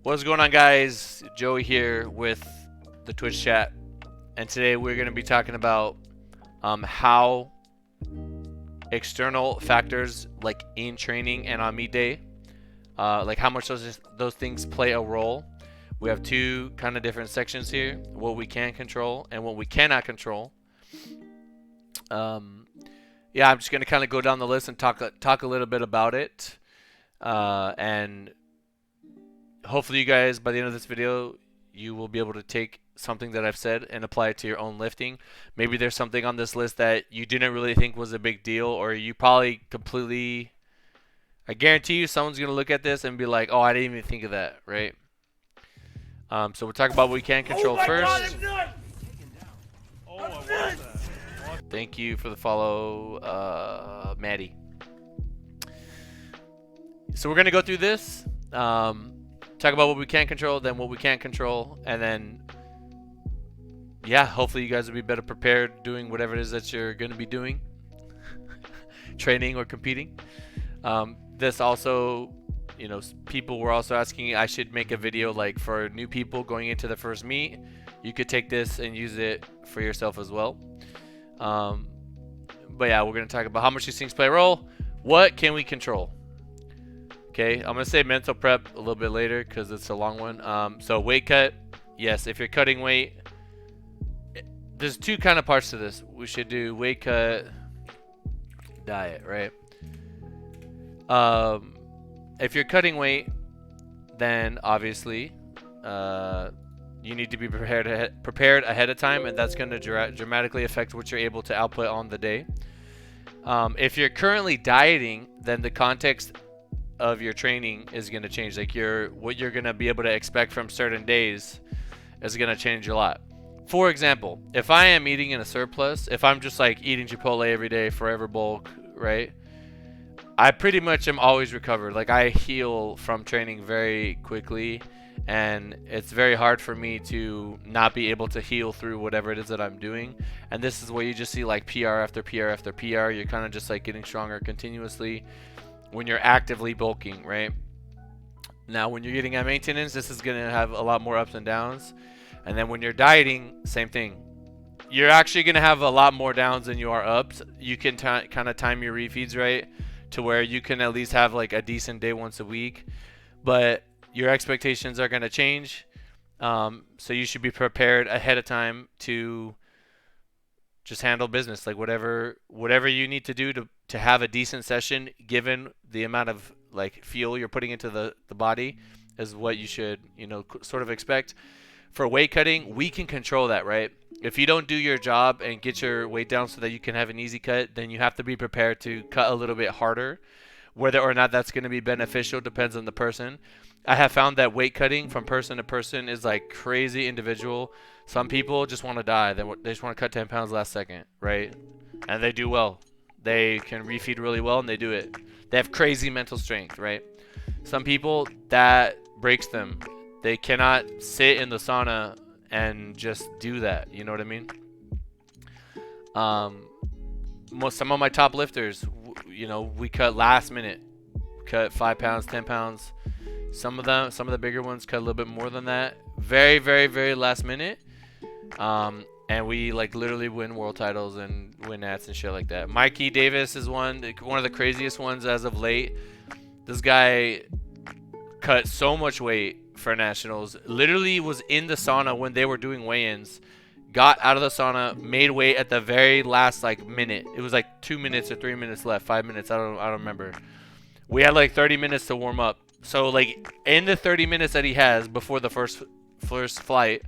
What's going on, guys? Joey here with the Twitch chat, and today we're going to be talking about how external factors like in training and on meet day, like how much those things play a role. We have two kind of different sections here: what we can control and what we cannot control. Yeah, I'm just going to kind of go down the list and talk a little bit about it, and hopefully you guys, by the end of this video, you will be able to take something that I've said and apply it to your own lifting. Maybe there's something on this list that you didn't really think was a big deal, or you probably completely, I guarantee you someone's going to look at this and be like, oh, I didn't even think of that, right? So we'll talk about what we can control first. God, I'm nuts! Thank you for the follow, Maddie. So we're going to go through this. Talk about what we can control, then what we can't control, and then, yeah, hopefully you guys will be better prepared doing whatever it is that you're going to be doing, training or competing. This also, you know, people were also asking I should make a video like for new people going into the first meet. You could take this and use it for yourself as well. But yeah, we're going to talk about how much these things play a role. What can we control? Okay, I'm going to say mental prep a little bit later because it's a long one. So weight cut, yes, if you're cutting weight, there's two kind of parts to this. We should do weight cut, diet, right? If you're cutting weight, then obviously you need to be prepared ahead of time, and that's going to dramatically affect what you're able to output on the day. If you're currently dieting, then the context of your training is going to change. Like what you're going to be able to expect from certain days is going to change a lot. For example, if I am eating in a surplus, if I'm just like eating Chipotle every day, forever bulk, right? I pretty much am always recovered. Like I heal from training very quickly, and it's very hard for me to not be able to heal through whatever it is that I'm doing. And this is where you just see like PR after PR after PR. You're kind of just like getting stronger continuously when you're actively bulking, right? Now, when you're getting at maintenance, this is going to have a lot more ups and downs. And then when you're dieting, same thing. You're actually going to have a lot more downs than you are ups. You can kind of time your refeeds right to where you can at least have like a decent day once a week. But your expectations are going to change. So you should be prepared ahead of time to just handle business. Like whatever you need to do to have a decent session, given the amount of like fuel you're putting into the body, is what you should, you know, sort of expect. For weight cutting, we can control that, right? If you don't do your job and get your weight down so that you can have an easy cut, then you have to be prepared to cut a little bit harder. Whether or not that's going to be beneficial depends on the person. I have found that weight cutting from person to person is like crazy individual. Some people just want to die. They just want to cut 10 pounds last second, right? And they do well. They can refeed really well, and they do it. They have crazy mental strength, right? Some people, that breaks them. They cannot sit in the sauna and just do that. You know what I mean? Some of my top lifters, you know, we cut last minute. Cut 5 pounds, 10 pounds. Some of the bigger ones cut a little bit more than that. Very, very, very last minute. And we like literally win world titles and win nats and shit like that. Mikey Davis is one of the craziest ones as of late. This guy cut so much weight for nationals. Literally was in the sauna when they were doing weigh-ins. Got out of the sauna, made weight at the very last like minute. It was like 2 minutes or 3 minutes left, 5 minutes. I don't remember. We had like 30 minutes to warm up. So like in the 30 minutes that he has before the first flight,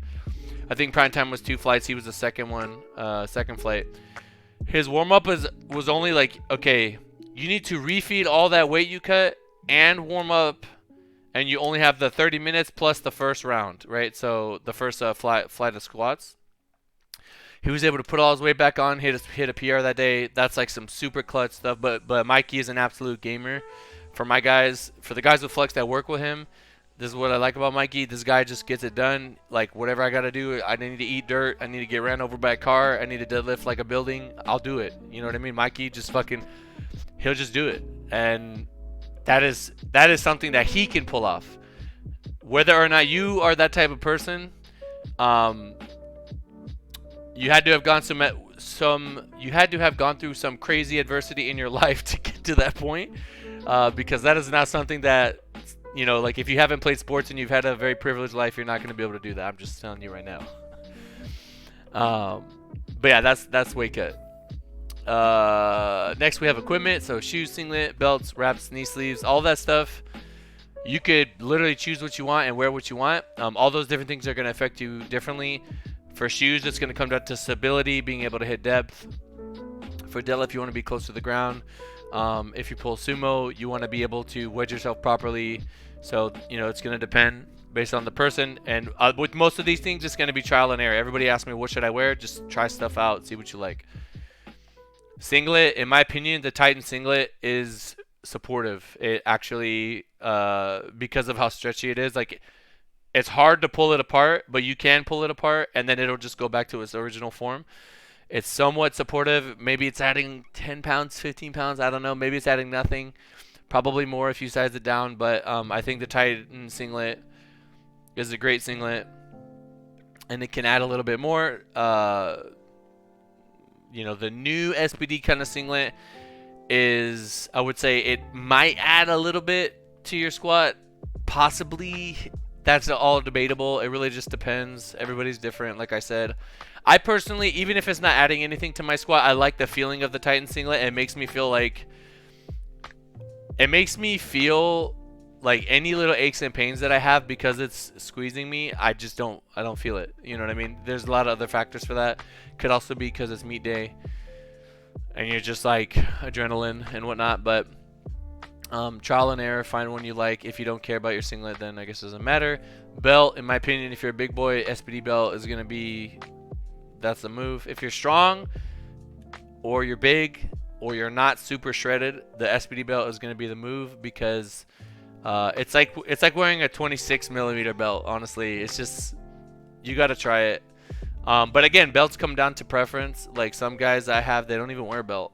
I think prime time was 2 flights. He was the second flight. His warm up was only like, okay, you need to refeed all that weight you cut and warm up, and you only have the 30 minutes plus the first round, right? So the first flight of squats. He was able to put all his weight back on, hit a PR that day. That's like some super clutch stuff. But Mikey is an absolute gamer. For the guys with Flex that work with him, this is what I like about Mikey. This guy just gets it done. Like whatever I gotta do, I need to eat dirt. I need to get ran over by a car. I need to deadlift like a building. I'll do it. You know what I mean? Mikey just he'll just do it. And that is something that he can pull off. whether or not you are that type of person, um, you had to have gone you had to have gone through some crazy adversity in your life to get to that point, because that is not something that, like if you haven't played sports and you've had a very privileged life, you're not going to be able to do that. I'm just telling you right now. But yeah, that's weight cut. Next we have equipment, so shoes, singlet, belts, wraps, knee sleeves, all that stuff. You could literally choose what you want and wear what you want. All those different things are going to affect you differently. For shoes, it's going to come down to stability, being able to hit depth. For deadlift, you want to be close to the ground. If you pull sumo, you want to be able to wedge yourself properly. So, it's going to depend based on the person. And with most of these things, it's going to be trial and error. Everybody asks me, what should I wear? Just try stuff out, see what you like. Singlet, in my opinion, the Titan singlet is supportive. It actually, because of how stretchy it is, like, it's hard to pull it apart, but you can pull it apart, and then it'll just go back to its original form. It's somewhat supportive. Maybe it's adding 10 pounds, 15 pounds. I don't know. Maybe it's adding nothing. Probably more if you size it down. But I think the Titan singlet is a great singlet, and it can add a little bit more. The new SPD kind of singlet is, I would say, it might add a little bit to your squat. Possibly. That's all debatable. It really just depends. Everybody's different, like I said. I personally, even if it's not adding anything to my squat, I like the feeling of the Titan singlet. It makes me feel like any little aches and pains that I have because it's squeezing me, I don't feel it. You know what I mean? There's a lot of other factors for that. Could also be because it's meet day and you're just like adrenaline and whatnot, but trial and error, find one you like. If you don't care about your singlet, then I guess it doesn't matter. Belt, in my opinion, if you're a big boy, SPD belt is going to be, that's the move. If you're strong or you're big or you're not super shredded, the SPD belt is going to be the move because it's like wearing a 26 millimeter belt. Honestly, it's just, you got to try it. But again, belts come down to preference. Like some guys I have, they don't even wear a belt.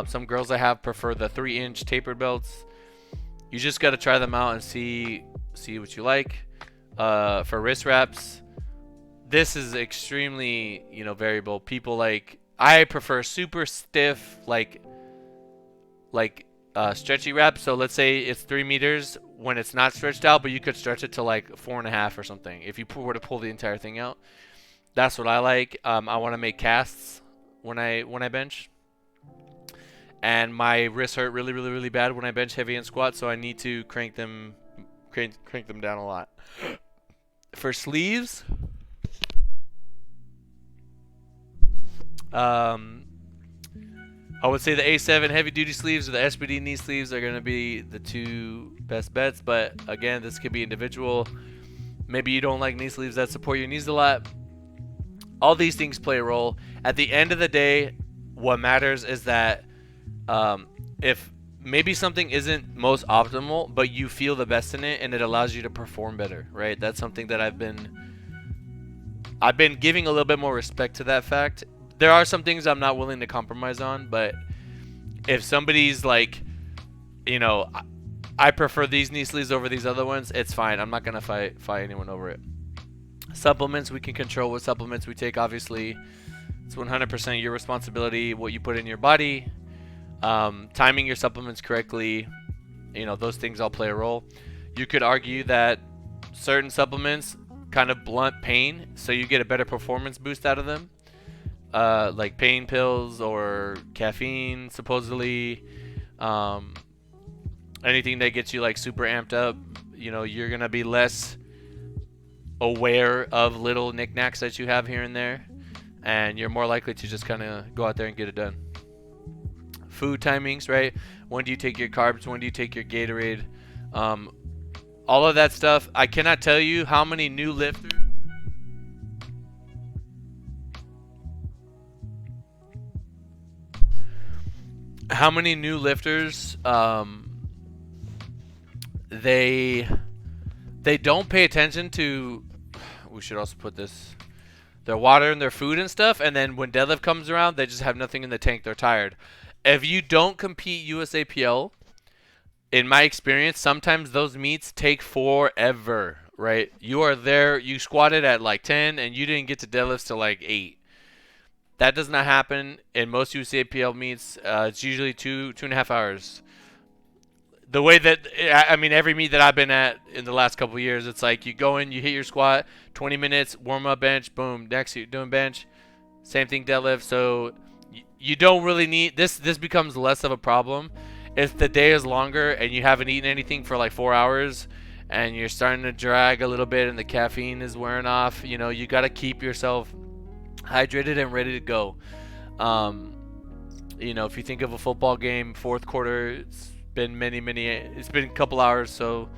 Some girls I have prefer the 3-inch tapered belts. You just got to try them out and see what you like. For wrist wraps, this is extremely variable. People I prefer super stiff stretchy wraps. So let's say it's 3 meters when it's not stretched out, but you could stretch it to like 4.5 or something. If you were to pull the entire thing out, that's what I like. I want to make casts when I bench. And my wrists hurt really, really, really bad when I bench heavy and squat, so I need to crank them down a lot. For sleeves, I would say the A7 heavy duty sleeves or the SPD knee sleeves are going to be the two best bets, but again, this could be individual. Maybe you don't like knee sleeves that support your knees a lot. All these things play a role. At the end of the day, what matters is that if maybe something isn't most optimal, but you feel the best in it and it allows you to perform better, right? That's something that I've been giving a little bit more respect to that fact. There are some things I'm not willing to compromise on, but if somebody's like, I prefer these knee sleeves over these other ones, it's fine. I'm not going to fight anyone over it. Supplements, we can control what supplements we take, obviously. It's 100% your responsibility, what you put in your body. Timing your supplements correctly, those things all play a role. You could argue that certain supplements kind of blunt pain, so you get a better performance boost out of them, like pain pills or caffeine, supposedly. Anything that gets you like super amped up, you're gonna be less aware of little knickknacks that you have here and there, and you're more likely to just kind of go out there and get it done. Food timings, right? When do you take your carbs? When do you take your Gatorade? All of that stuff. I cannot tell you how many new lifters. They don't pay attention to. We should also put this. Their water and their food and stuff, and then when deadlift comes around, they just have nothing in the tank. They're tired. If you don't compete USAPL, in my experience, sometimes those meets take forever. right? You are there, you squatted at like 10 and you didn't get to deadlifts till like 8. That does not happen in most UCAPL meets. It's usually 2.5 hours. The way that, I mean, every meet that I've been at in the last couple of years, it's like you go in, you hit your squat, 20 minutes, warm up bench, boom, next you're doing bench, same thing deadlift. So you don't really need this. This becomes less of a problem if the day is longer and you haven't eaten anything for like 4 hours and you're starting to drag a little bit and the caffeine is wearing off. You know, you got to keep yourself hydrated and ready to go. You know, if you think of a football game, fourth quarter, it's been it's been a couple hours, so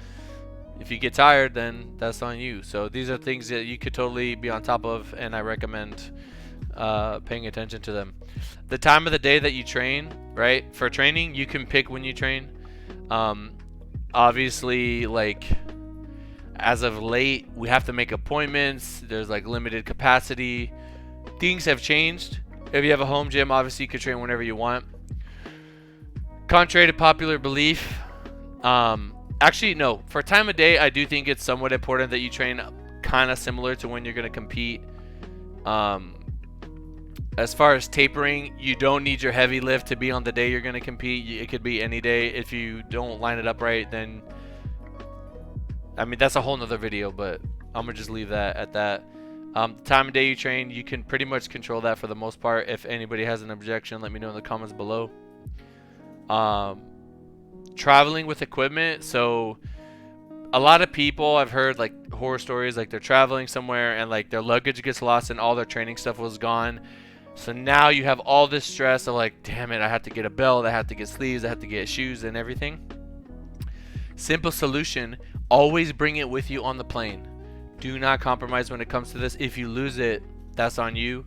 if you get tired, then that's on you. So these are things that you could totally be on top of, and I recommend paying attention to them. The time of the day that you train, right? For training, you can pick when you train. Obviously, like, as of late, we have to make appointments. There's like limited capacity. Things have changed. If you have a home gym, obviously you can train whenever you want. Contrary to popular belief, actually no, for time of day, I do think it's somewhat important that you train kind of similar to when you're going to compete. As far as tapering, you don't need your heavy lift to be on the day you're going to compete. It could be any day. If you don't line it up right, then, I mean, that's a whole nother video, but I'm going to just leave that at that. The time of day you train, you can pretty much control that for the most part. If anybody has an objection, let me know in the comments below. Traveling with equipment. So a lot of people, I've heard like horror stories, like they're traveling somewhere and like their luggage gets lost and all their training stuff was gone. So now you have all this stress of like, damn it, I have to get a belt, I have to get sleeves, I have to get shoes and everything. Simple solution, always bring it with you on the plane. Do not compromise when it comes to this. If you lose it, that's on you.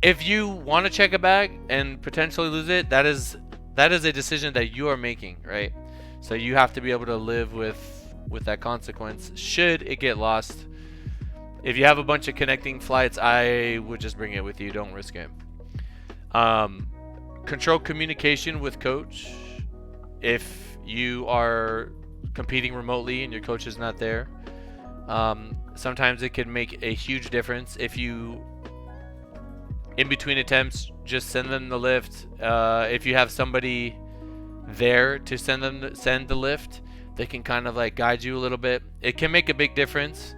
If you want to check a bag and potentially lose it, that is a decision that you are making, right? So you have to be able to live with that consequence should it get lost. If you have a bunch of connecting flights, I would just bring it with you. Don't risk it. Control communication with coach. If you are competing remotely and your coach is not there, sometimes it can make a huge difference. If you, in between attempts, just send them the lift. If you have somebody there to send the lift, they can kind of like guide you a little bit. It can make a big difference.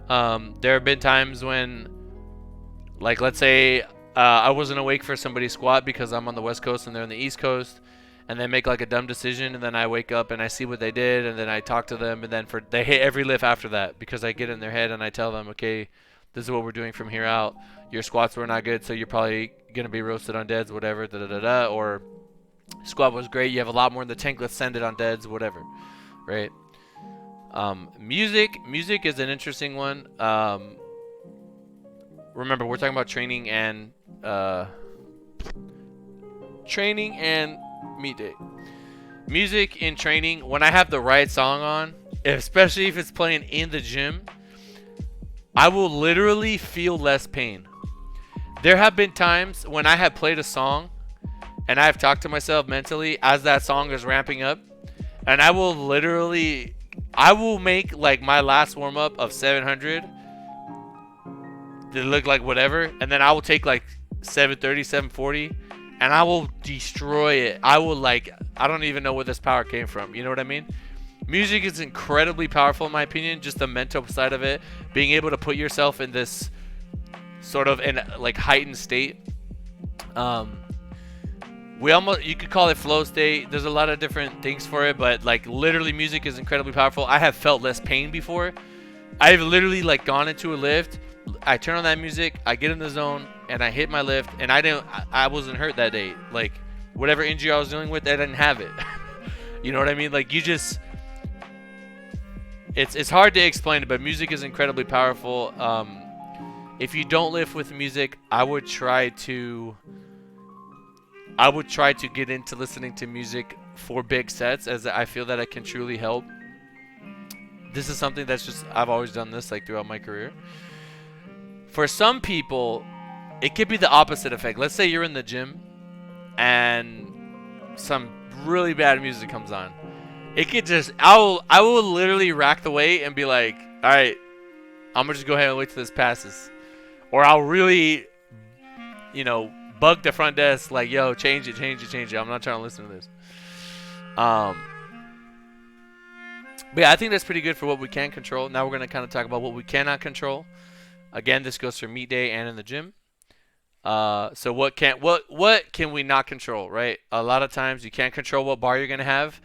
There have been times when, like, let's say I wasn't awake for somebody's squat because I'm on the West Coast and they're on the East Coast, and they make like a dumb decision, and then I wake up and I see what they did, and then I talk to them, and then they hit every lift after that because I get in their head and I tell them, okay, this is what we're doing from here out. Your squats were not good, so you're probably gonna be roasted on deads, whatever, or squat was great, you have a lot more in the tank, let's send it on deads, whatever, right? Music is an interesting one. Remember, we're talking about training and meet day. Music in training, when I have the right song on, especially if it's playing in the gym, I will literally feel less pain. There have been times when I have played a song and I have talked to myself mentally as that song is ramping up, and I will make like my last warm up of 700 to look like whatever, and then I will take like 730, 740, and I will destroy it. I don't even know where this power came from. You know what I mean? Music is incredibly powerful in my opinion, just the mental side of it, being able to put yourself in this sort of like heightened state. You could call it flow state. There's a lot of different things for it, but like literally music is incredibly powerful. I have felt less pain before. I've literally like gone into a lift, I turn on that music, I get in the zone, and I hit my lift, and I wasn't hurt that day. Like whatever injury I was dealing with, I didn't have it. You know what I mean? Like it's hard to explain it, but music is incredibly powerful. If you don't lift with music, I would try to get into listening to music for big sets, as I feel that it can truly help. This is something that's just, I've always done this like throughout my career. For some people, it could be the opposite effect. Let's say you're in the gym and some really bad music comes on. It could just, I will literally rack the weight and be like, all right, I'm gonna just go ahead and wait till this passes, or I'll really, bug the front desk like, yo, change it, change it, change it. I'm not trying to listen to this. But yeah, I think that's pretty good for what we can control. Now we're gonna kind of talk about what we cannot control. Again, this goes for meet day and in the gym. So what can we not control, right? A lot of times you can't control what bar you're gonna have,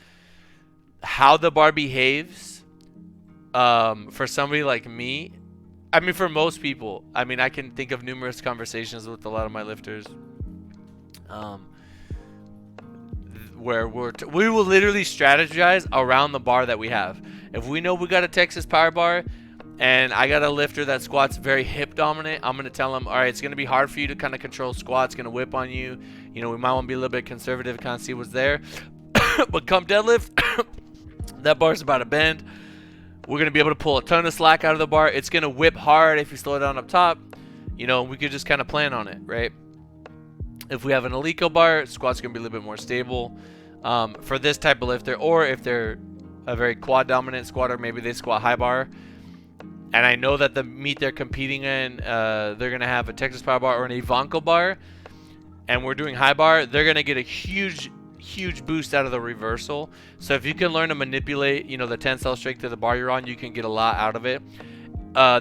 how the bar behaves. For somebody like me, I mean, for most people, I mean, I can think of numerous conversations with a lot of my lifters, where we will literally strategize around the bar that we have. If we know we got a Texas power bar, and I got a lifter that squats very hip dominant, I'm gonna tell him, all right, it's gonna be hard for you to kind of control squats, gonna whip on you. We might want to be a little bit conservative, kind of see what's there. But come deadlift, that bar's about to bend. We're gonna be able to pull a ton of slack out of the bar. It's gonna whip hard if you slow it down up top. We could just kind of plan on it, right? If we have an Alico bar, squat's gonna be a little bit more stable for this type of lifter, or if they're a very quad dominant squatter, maybe they squat high bar. And I know that the meet they're competing in, they're going to have a Texas power bar or an Ivanko bar, and we're doing high bar, they're going to get a huge boost out of the reversal. So if you can learn to manipulate, the tensile strength of the bar you're on, you can get a lot out of it.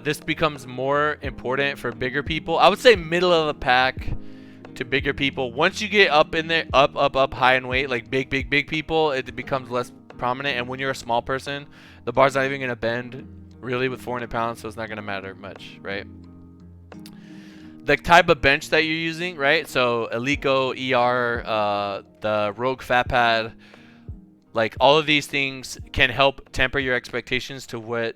This becomes more important for bigger people. I would say middle of the pack to bigger people. Once you get up in there, up high in weight, like big people, it becomes less prominent. And when you're a small person, the bar's not even going to bend really with 400 pounds, so it's not going to matter much, right? The type of bench that you're using, right? So Alico, ER, the Rogue Fat Pad, like all of these things can help temper your expectations to what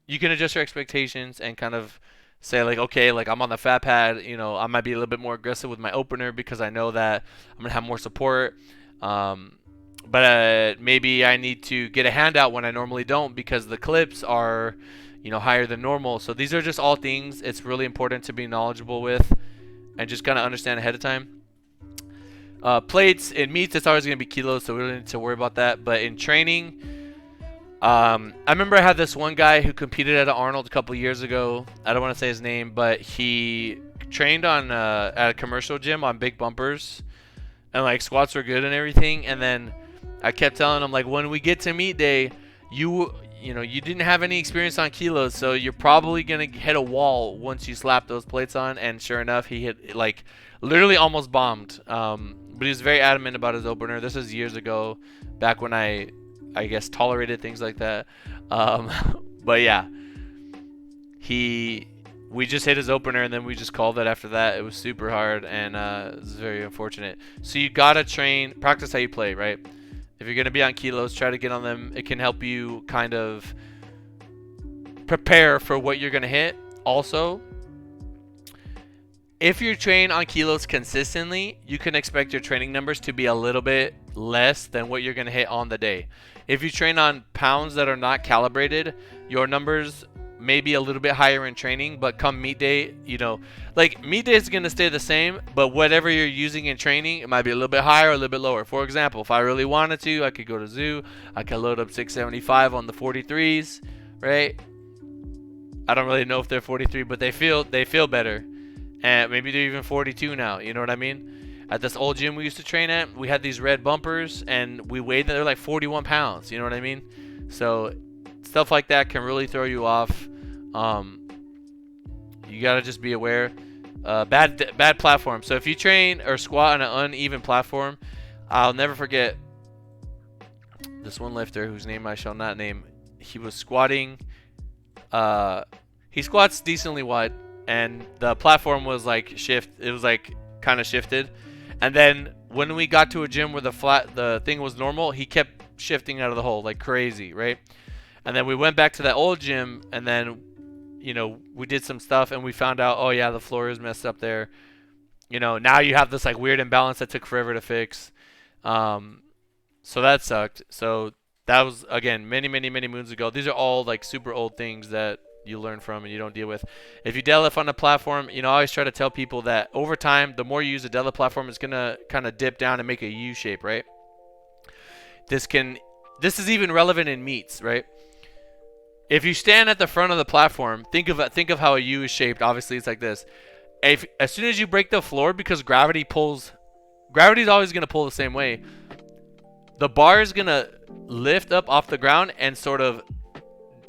you can adjust your expectations and kind of say like, okay, like I'm on the fat pad, I might be a little bit more aggressive with my opener because I know that I'm going to have more support. But maybe I need to get a handout when I normally don't because the clips are, higher than normal. So these are just all things it's really important to be knowledgeable with and just kind of understand ahead of time. Plates in meets, it's always going to be kilos, so we don't need to worry about that. But in training, I remember I had this one guy who competed at Arnold a couple years ago. I don't want to say his name, but he trained on at a commercial gym on big bumpers, and like squats were good and everything. And then I kept telling him, like, when we get to meet day, you didn't have any experience on kilos, so you're probably gonna hit a wall once you slap those plates on. And sure enough, he hit, like, literally almost bombed. But he was very adamant about his opener. This is years ago, back when I guess tolerated things like that. But yeah, we just hit his opener, and then we just called it after that. It was super hard, and it was very unfortunate. So you gotta practice how you play, right? If you're gonna be on kilos, try to get on them. It can help you kind of prepare for what you're gonna hit. Also, if you train on kilos consistently, you can expect your training numbers to be a little bit less than what you're gonna hit on the day. If you train on pounds that are not calibrated, your numbers may be a little bit higher in training, but come meet day, like meet day is going to stay the same, but whatever you're using in training, it might be a little bit higher or a little bit lower. For example, if I really wanted to, I could go to Zoo, I could load up 675 on the 43s, right? I don't really know if they're 43, but they feel better. And maybe they're even 42 now, you know what I mean? At this old gym we used to train at, we had these red bumpers, and we weighed them, they're like 41 pounds, you know what I mean? So stuff like that can really throw you off. You gotta just be aware. Bad platform. So if you train or squat on an uneven platform, I'll never forget this one lifter whose name I shall not name. He was squatting. He squats decently wide, and the platform was like it was like kind of shifted. And then when we got to a gym where the thing was normal, he kept shifting out of the hole like crazy, right? And then we went back to that old gym, and then we did some stuff, and we found out, oh yeah, the floor is messed up there. Now you have this like weird imbalance that took forever to fix. So that sucked. So that was, again, many moons ago. These are all like super old things that you learn from and you don't deal with. If you deadlift on a platform, I always try to tell people that over time, the more you use a deadlift platform, it's gonna kind of dip down and make a U shape, right? This is even relevant in meets, right? If you stand at the front of the platform, think of how a U is shaped. Obviously, it's like this. If as soon as you break the floor, because gravity's always gonna pull the same way. The bar is gonna lift up off the ground and sort of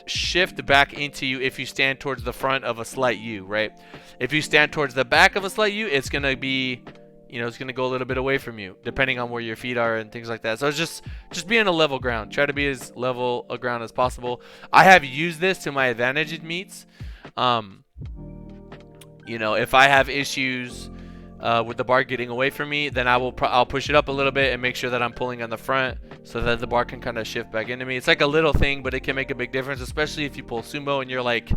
shift back into you if you stand towards the front of a slight U, right? If you stand towards the back of a slight U, it's gonna be, it's gonna go a little bit away from you, depending on where your feet are and things like that. So it's just be on a level ground. Try to be as level a ground as possible. I have used this to my advantage in meets. If I have issues with the bar getting away from me, then I'll push it up a little bit and make sure that I'm pulling on the front so that the bar can kind of shift back into me. It's like a little thing, but it can make a big difference, especially if you pull sumo and you're like,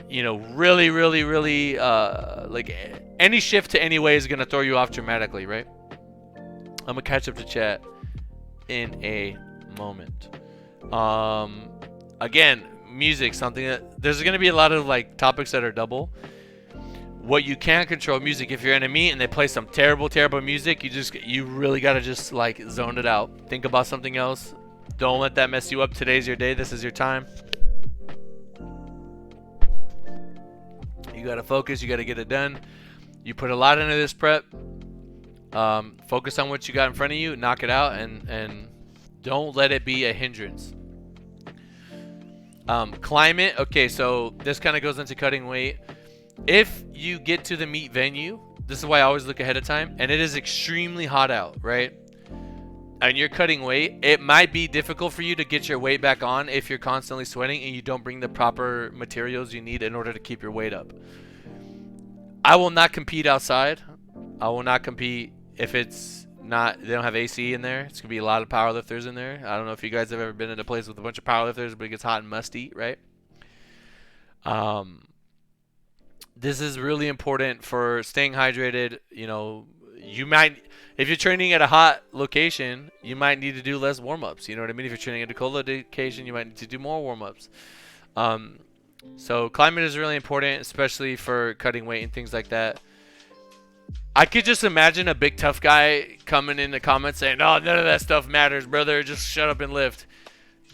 really, really, really, like any shift to any way is going to throw you off dramatically, right? I'm going to catch up to chat in a moment. Again, music, something that there's going to be a lot of like topics that are double. What you can't control music. If you're in a meet and they play some terrible music, you really got to just like zone it out. Think about something else. Don't let that mess you up. Today's your day. This is your time. You got to focus. You got to get it done. You put a lot into this prep. Focus on what you got in front of you. Knock it out and don't let it be a hindrance. Climate. Okay, so this kind of goes into cutting weight. If you get to the meet venue, this is why I always look ahead of time, and it is extremely hot out, right? And you're cutting weight, it might be difficult for you to get your weight back on if you're constantly sweating and you don't bring the proper materials you need in order to keep your weight up. I will not compete outside. I will not compete if they don't have AC in there. It's going to be a lot of powerlifters in there. I don't know if you guys have ever been in a place with a bunch of powerlifters, but it gets hot and musty, right? This is really important for staying hydrated. You might, if you're training at a hot location, you might need to do less warm-ups. You know what I mean? If you're training at a cold location, you might need to do more warm-ups. So climate is really important, especially for cutting weight and things like that. I could just imagine a big tough guy coming in the comments saying, "Oh, none of that stuff matters, brother. Just shut up and lift."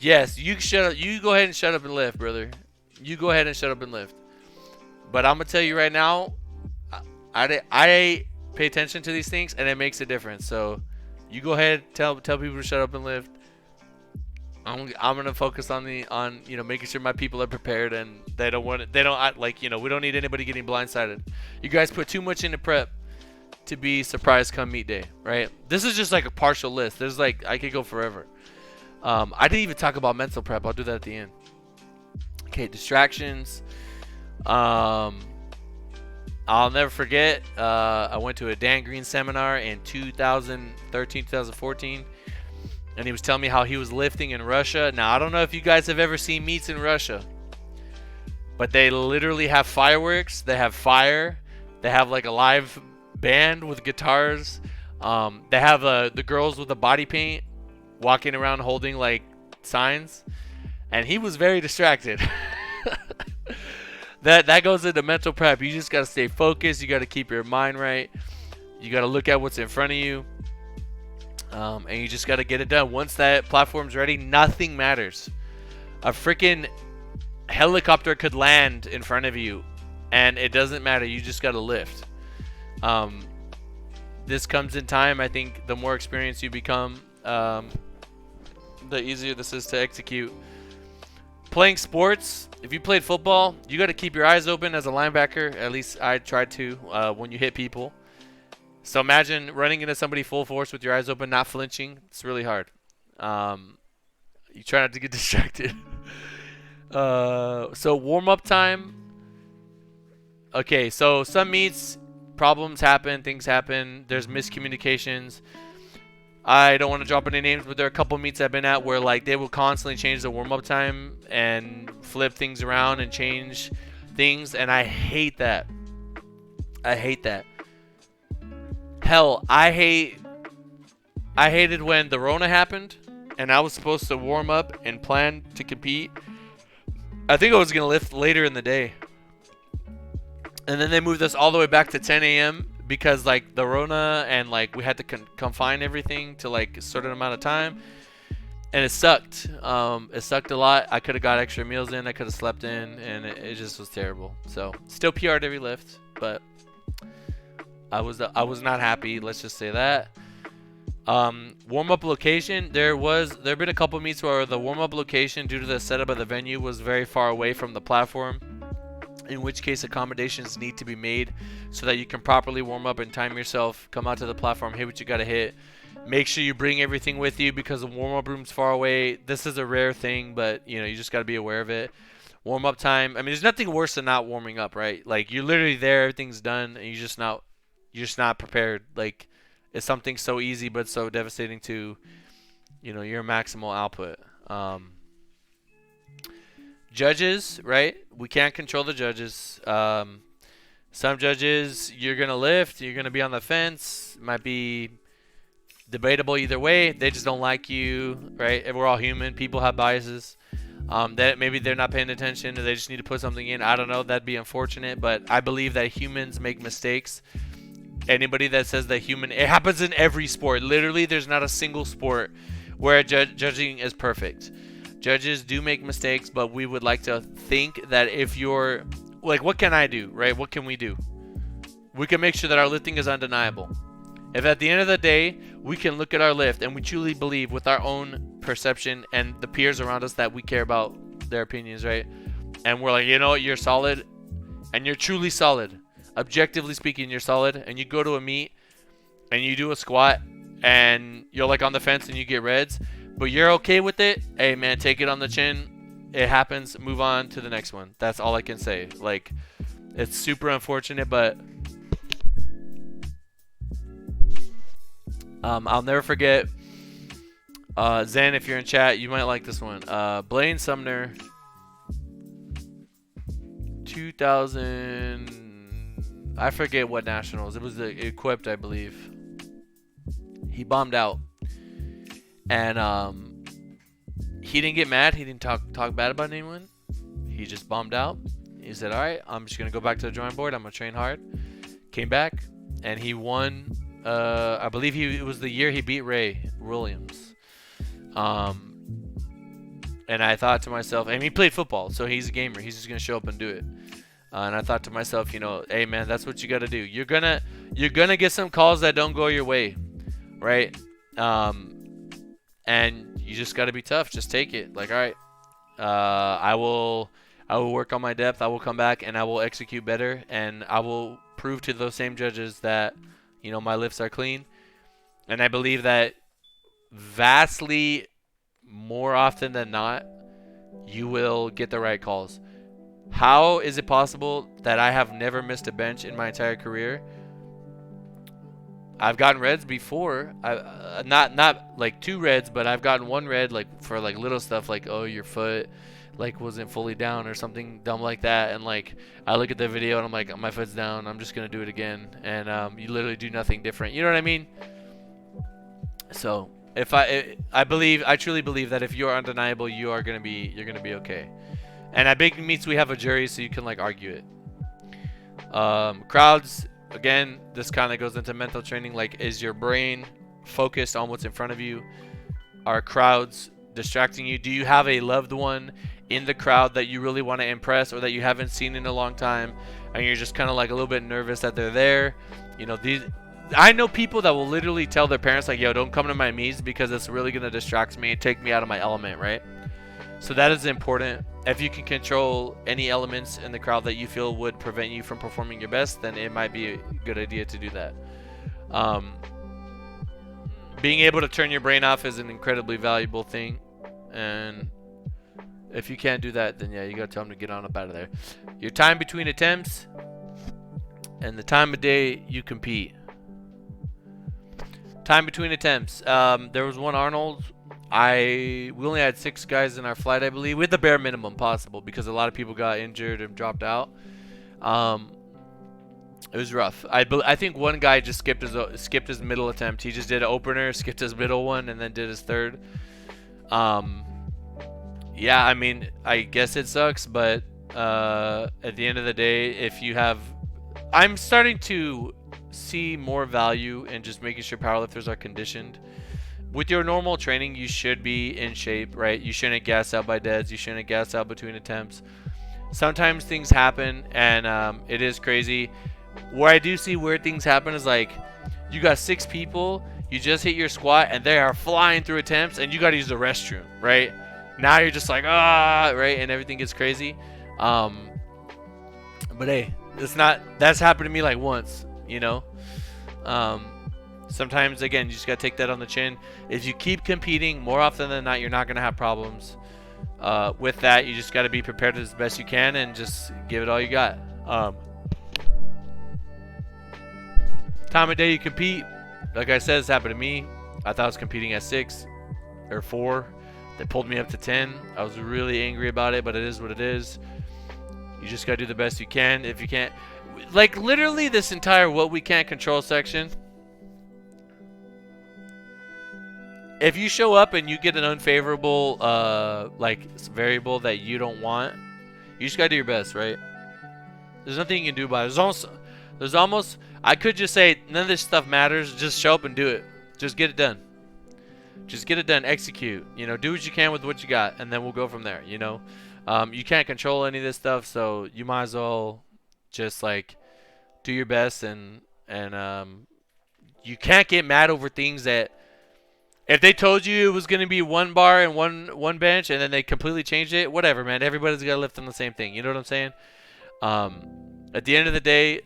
Yes, you shut up. You go ahead and shut up and lift, brother. You go ahead and shut up and lift. But I'm gonna tell you right now, I pay attention to these things, and it makes a difference. So, you go ahead, tell people to shut up and lift. I'm gonna focus on making sure my people are prepared and we don't need anybody getting blindsided. You guys put too much into prep to be surprised come meet day, right? This is just like a partial list. There's I could go forever. I didn't even talk about mental prep. I'll do that at the end. Okay, distractions. I'll never forget, I went to a Dan Green seminar in 2013, 2014, and he was telling me how he was lifting in Russia. Now, I don't know if you guys have ever seen meets in Russia, but they literally have fireworks, they have fire, they have like a live band with guitars, they have the girls with the body paint walking around holding like signs, and he was very distracted. That goes into mental prep. You just got to stay focused. You got to keep your mind right. You got to look at what's in front of you. And you just got to get it done. Once that platform's ready, nothing matters. A freaking helicopter could land in front of you, and it doesn't matter. You just got to lift. This comes in time. I think the more experienced you become, the easier this is to execute. Playing sports, if you played football, you got to keep your eyes open as a linebacker. At least I tried to when you hit people. So imagine running into somebody full force with your eyes open, not flinching. It's really hard. You try not to get distracted. So warm-up time. Okay, so some meets, problems happen, things happen. There's miscommunications. I don't want to drop any names, but there are a couple meets I've been at where they will constantly change the warm-up time and flip things around and change things, and I hate that. I hate that. Hell, I hated when the Rona happened and I was supposed to warm up and plan to compete. I think I was going to lift later in the day. And then they moved us all the way back to 10 a.m. because the Rona and we had to confine everything to a certain amount of time. and it sucked. It sucked a lot. I could have got extra meals in. I could have slept in, and it just was terrible. So still PR'd every lift, but I was not happy. Let's just say that. Warm up location. There have been a couple meets where the warm up location, due to the setup of the venue, was very far away from the platform. In which case accommodations need to be made so that you can properly warm up and time yourself. Come out to the platform, hit what you gotta hit. Make sure you bring everything with you because the warm-up room's far away. This is a rare thing, but you just got to be aware of it. Warm-up time. I mean, there's nothing worse than not warming up, right? Like you're literally there, everything's done, and you're just not prepared. Like it's something so easy but so devastating to, your maximal output. Judges, right? We can't control the judges. Some judges, you're gonna lift, you're gonna be on the fence. Might be debatable either way. They just don't like you, right? We're all human. People have biases. That maybe they're not paying attention, or they just need to put something in. I don't know. That'd be unfortunate, but I believe that humans make mistakes. Anybody that says that it happens in every sport. Literally, there's not a single sport where judging is perfect. Judges do make mistakes, but we would like to think that if you're like, what can I do, right? What can we do? We can make sure that our lifting is undeniable. If at the end of the day, we can look at our lift and we truly believe with our own perception and the peers around us that we care about their opinions, right? And we're like, you know what, you're solid, and you're truly solid. Objectively speaking, you're solid, and you go to a meet and you do a squat and you're like on the fence and you get reds, but you're okay with it. Hey man, take it on the chin. It happens. Move on to the next one. That's all I can say. Like, it's super unfortunate, but I'll never forget. Zen, if you're in chat, you might like this one. Blaine Sumner, 2000. I forget what nationals. It was the equipped, I believe. He bombed out, and he didn't get mad. He didn't talk bad about anyone. He just bombed out. He said, "All right, I'm just gonna go back to the drawing board. I'm gonna train hard." Came back, and he won. I believe it was the year he beat Ray Williams. And I thought to myself, and he played football, so he's a gamer. He's just gonna show up and do it. And I thought to myself, hey man, that's what you gotta do. You're gonna get some calls that don't go your way, right? And you just gotta be tough. Just take it. Like, all right, I will work on my depth. I will come back and I will execute better, and I will prove to those same judges that my lifts are clean. And I believe that vastly more often than not, you will get the right calls. How is it possible that I have never missed a bench in my entire career? I've gotten reds before. Not like 2 reds, but I've gotten 1 red like for like little stuff, like, oh, your foot like wasn't fully down or something dumb like that, and like I look at the video and I'm like, my foot's down, I'm just gonna do it again, and you literally do nothing different. You know what I mean? So if I truly believe that if you're undeniable, you're gonna be okay. And at big meets we have a jury, so you can like argue it. Crowds, again, this kind of goes into mental training. Like, is your brain focused on what's in front of you? Are crowds distracting you? Do you have a loved one in the crowd that you really want to impress, or that you haven't seen in a long time, and you're just kind of like a little bit nervous that they're there? I know people that will literally tell their parents like, yo, don't come to my meets because it's really going to distract me and take me out of my element, right? So that is important. If you can control any elements in the crowd that you feel would prevent you from performing your best, then it might be a good idea to do that. Being able to turn your brain off is an incredibly valuable thing, and if you can't do that, then yeah, you gotta tell them to get on up out of there. Your time between attempts and the time of day you compete. Time between attempts. There was one Arnold. We only had 6 guys in our flight, I believe, with the bare minimum possible because a lot of people got injured and dropped out. It was rough. I think one guy just skipped his middle attempt. He just did an opener, skipped his middle one, and then did his third. Yeah, I mean, I guess it sucks, but at the end of the day, I'm starting to see more value in just making sure powerlifters are conditioned, with your normal training, you should be in shape, right? You shouldn't gas out by deads. You shouldn't gas out between attempts. Sometimes things happen, and it is crazy. Where I do see weird things happen is like you got 6 people, you just hit your squat, and they are flying through attempts, and you got to use the restroom, right? Now you're just like, right? And everything gets crazy. But hey, that's happened to me like once, you know? Sometimes, again, you just got to take that on the chin. If you keep competing, more often than not, you're not going to have problems. With that, you just got to be prepared as best you can and just give it all you got. Time of day you compete, like I said, it's happened to me. I thought I was competing at 6 or 4. They pulled me up to 10. I was really angry about it, but it is what it is. You just got to do the best you can. If you can't, like literally this entire what we can't control section, if you show up and you get an unfavorable like variable that you don't want, you just gotta do your best, right? There's nothing you can do about it. There's almost I could just say none of this stuff matters. Just show up and do it. Just get it done. Just get it done. Execute. You know, do what you can with what you got, and then we'll go from there. You know, you can't control any of this stuff, so you might as well just like do your best and you can't get mad over things that. If they told you it was going to be 1 bar and one bench and then they completely changed it, whatever, man. Everybody's got to lift on the same thing. You know what I'm saying? At the end of the day,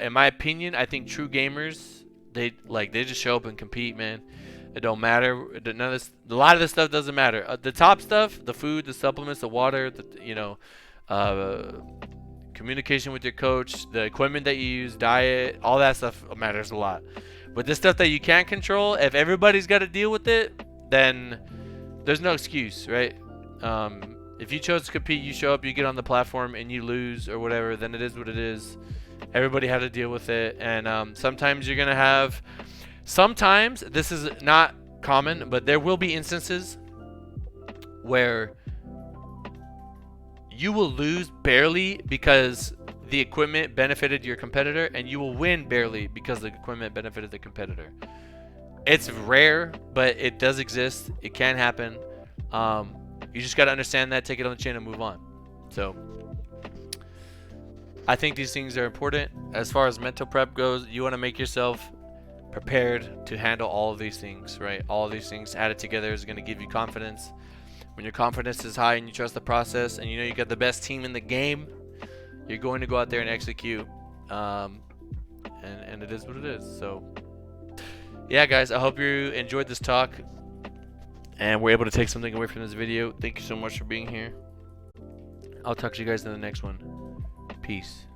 in my opinion, I think true gamers, they just show up and compete, man. It don't matter. A lot of this stuff doesn't matter. The top stuff, the food, the supplements, the water, communication with your coach, the equipment that you use, diet, all that stuff matters a lot. But the stuff that you can't control, if everybody's got to deal with it, then there's no excuse, right? If you chose to compete, you show up, you get on the platform, and you lose or whatever, then it is what it is. Everybody had to deal with it, and sometimes you're gonna have. Sometimes this is not common, but there will be instances where you will lose barely because the equipment benefited your competitor, and you will win barely because the equipment benefited the competitor. It's rare, but it does exist. It can happen. You just got to understand that, take it on the chin, and move on. So I think these things are important. As far as mental prep goes, you want to make yourself prepared to handle all of these things, right? All of these things added together is going to give you confidence. When your confidence is high and you trust the process and you know you got the best team in the game, you're going to go out there and execute, and it is what it is. So yeah, guys, I hope you enjoyed this talk and we're able to take something away from this video. Thank you so much for being here. I'll talk to you guys in the next one. Peace.